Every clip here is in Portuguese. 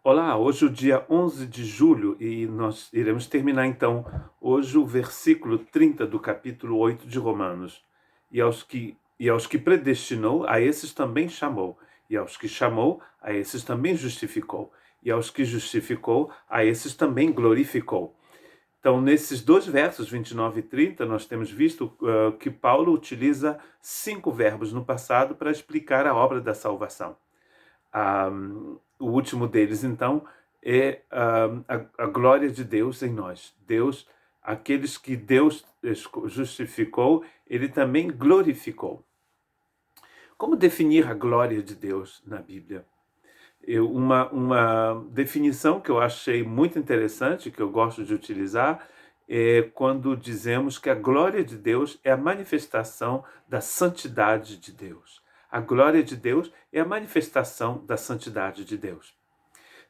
Olá, hoje é o dia 11 de julho e nós iremos terminar então hoje o versículo 30 do capítulo 8 de Romanos. E aos que predestinou, a esses também chamou. E aos que chamou, a esses também justificou. E aos que justificou, a esses também glorificou. Então, nesses dois versos, 29 e 30, nós temos visto que Paulo utiliza 5 verbos no passado para explicar a obra da salvação. O último deles, então, é a glória de Deus em nós. Deus, aqueles que Deus justificou, ele também glorificou. Como definir a glória de Deus na Bíblia? Uma definição que eu achei muito interessante, que eu gosto de utilizar, é quando dizemos que a glória de Deus é a manifestação da santidade de Deus. A glória de Deus é a manifestação da santidade de Deus.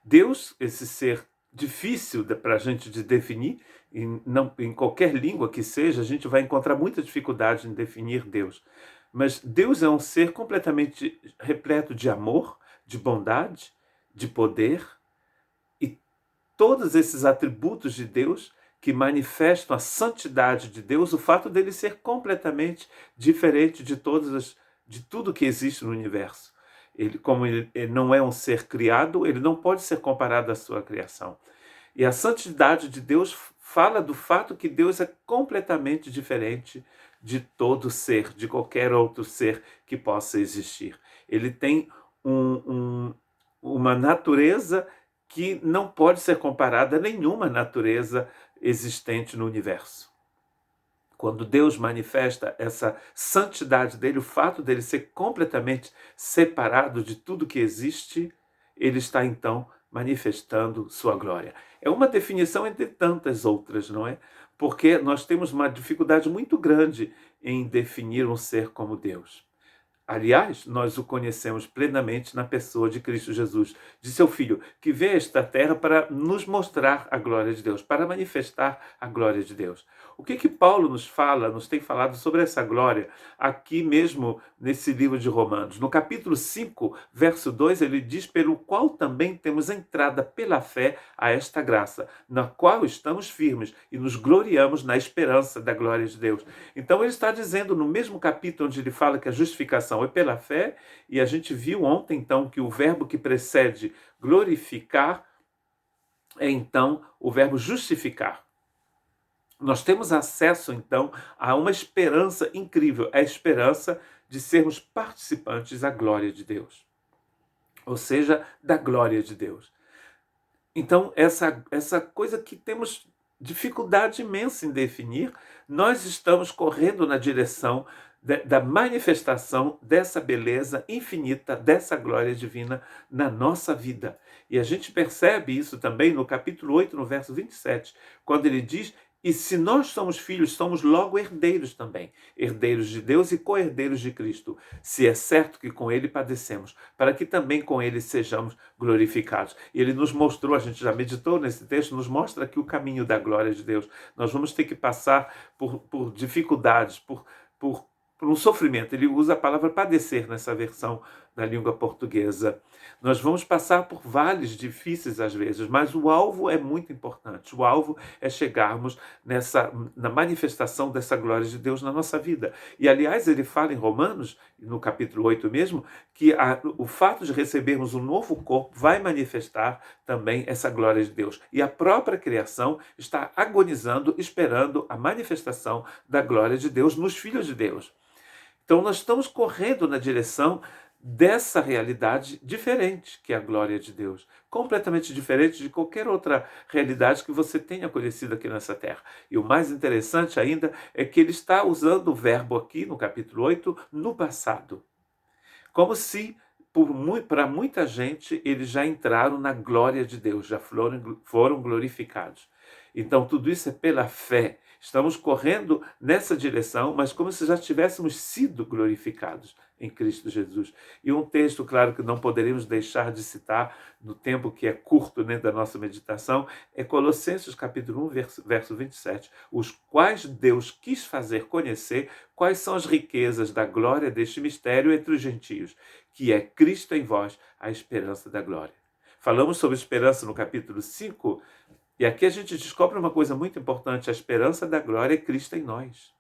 Deus, esse ser difícil para a gente de definir, em qualquer língua que seja, a gente vai encontrar muita dificuldade em definir Deus. Mas Deus é um ser completamente repleto de amor, de bondade, de poder, e todos esses atributos de Deus que manifestam a santidade de Deus, o fato dele ser completamente diferente de tudo que existe no universo. Como ele não é um ser criado, ele não pode ser comparado à sua criação. E a santidade de Deus fala do fato que Deus é completamente diferente de todo ser, de qualquer outro ser que possa existir. Ele tem uma natureza que não pode ser comparada a nenhuma natureza existente no universo. Quando Deus manifesta essa santidade dele, o fato dele ser completamente separado de tudo que existe, ele está então manifestando sua glória. É uma definição entre tantas outras, não é? Porque nós temos uma dificuldade muito grande em definir um ser como Deus. Aliás, nós o conhecemos plenamente na pessoa de Cristo Jesus, de seu Filho, que veio a esta terra para nos mostrar a glória de Deus, para manifestar a glória de Deus. O que Paulo nos tem falado sobre essa glória aqui mesmo nesse livro de Romanos? No capítulo 5, verso 2, ele diz: pelo qual também temos entrada pela fé a esta graça, na qual estamos firmes e nos gloriamos na esperança da glória de Deus. Então ele está dizendo no mesmo capítulo onde ele fala que a justificação é pela fé, e a gente viu ontem então que o verbo que precede glorificar é então o verbo justificar. Nós temos acesso então a uma esperança incrível, a esperança de sermos participantes da glória de Deus, ou seja, da glória de Deus. Então, essa coisa que temos dificuldade imensa em definir, nós estamos correndo na direção da manifestação dessa beleza infinita, dessa glória divina na nossa vida. E a gente percebe isso também no capítulo 8, no verso 27, quando ele diz: e se nós somos filhos, somos logo herdeiros também, herdeiros de Deus e co-herdeiros de Cristo, se é certo que com ele padecemos, para que também com ele sejamos glorificados. E ele nos mostrou, a gente já meditou nesse texto, nos mostra aqui o caminho da glória de Deus. Nós vamos ter que passar por dificuldades, por um sofrimento. Ele usa a palavra padecer nessa versão da língua portuguesa. Nós vamos passar por vales difíceis às vezes, mas o alvo é muito importante. O alvo é chegarmos na manifestação dessa glória de Deus na nossa vida. E, aliás, ele fala em Romanos, no capítulo 8 mesmo, que o fato de recebermos um novo corpo vai manifestar também essa glória de Deus. E a própria criação está agonizando, esperando a manifestação da glória de Deus nos filhos de Deus. Então, nós estamos correndo na direção dessa realidade diferente, que é a glória de Deus. Completamente diferente de qualquer outra realidade que você tenha conhecido aqui nessa terra. E o mais interessante ainda é que ele está usando o verbo aqui, no capítulo 8, no passado. Como se, para muita gente, eles já entraram na glória de Deus, já foram glorificados. Então, tudo isso é pela fé. Estamos correndo nessa direção, mas como se já tivéssemos sido glorificados em Cristo Jesus. E um texto, claro, que não poderíamos deixar de citar no tempo que é curto, né, da nossa meditação, é Colossenses capítulo 1, verso 27, os quais Deus quis fazer conhecer quais são as riquezas da glória deste mistério entre os gentios, que é Cristo em vós, a esperança da glória. Falamos sobre esperança no capítulo 5, e aqui a gente descobre uma coisa muito importante: a esperança da glória é Cristo em nós.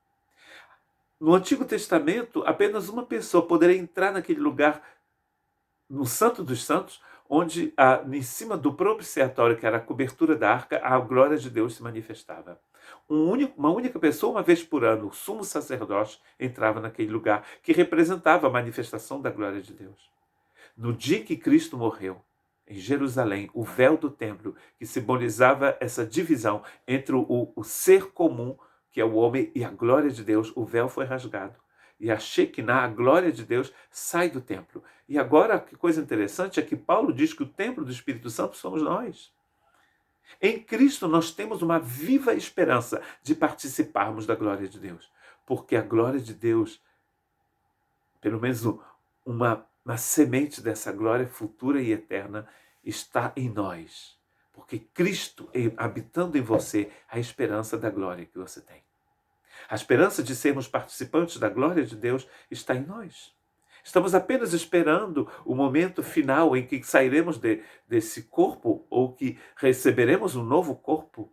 No Antigo Testamento, apenas uma pessoa poderia entrar naquele lugar, no Santo dos Santos, onde em cima do propiciatório, que era a cobertura da arca, a glória de Deus se manifestava. Uma única pessoa, uma vez por ano, o sumo sacerdote, entrava naquele lugar, que representava a manifestação da glória de Deus. No dia que Cristo morreu, em Jerusalém, o véu do templo, que simbolizava essa divisão entre o ser comum, que é o homem, e a glória de Deus, o véu foi rasgado. E a Shekinah, a glória de Deus, sai do templo. E agora, que coisa interessante é que Paulo diz que o templo do Espírito Santo somos nós. Em Cristo nós temos uma viva esperança de participarmos da glória de Deus. Porque a glória de Deus, pelo menos uma semente dessa glória futura e eterna, está em nós. Porque Cristo, habitando em você, a esperança da glória que você tem. A esperança de sermos participantes da glória de Deus está em nós. Estamos apenas esperando o momento final em que sairemos desse corpo, ou que receberemos um novo corpo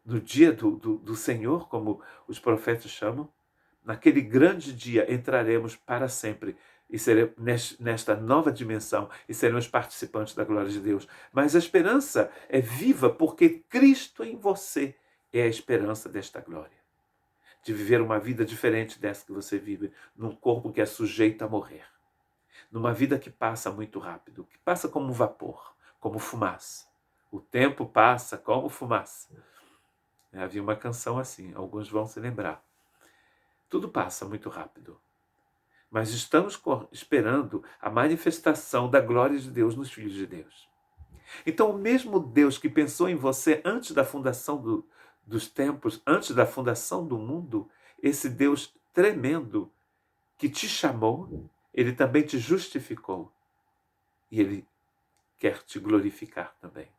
no dia do Senhor, como os profetas chamam. Naquele grande dia entraremos para sempre e seremos nesta nova dimensão e seremos participantes da glória de Deus. Mas a esperança é viva porque Cristo em você é a esperança desta glória. De viver uma vida diferente dessa que você vive, num corpo que é sujeito a morrer. Numa vida que passa muito rápido, que passa como vapor, como fumaça. O tempo passa como fumaça. Havia uma canção assim, alguns vão se lembrar. Tudo passa muito rápido. Mas estamos esperando a manifestação da glória de Deus nos filhos de Deus. Então, o mesmo Deus que pensou em você antes da fundação dos tempos, antes da fundação do mundo, esse Deus tremendo que te chamou, ele também te justificou. E ele quer te glorificar também,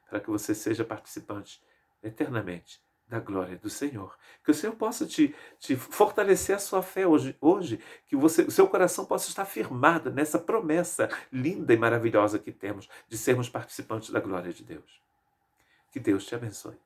para que você seja participante eternamente da glória do Senhor. Que o Senhor possa te fortalecer a sua fé hoje, que o seu coração possa estar firmado nessa promessa linda e maravilhosa que temos de sermos participantes da glória de Deus. Que Deus te abençoe.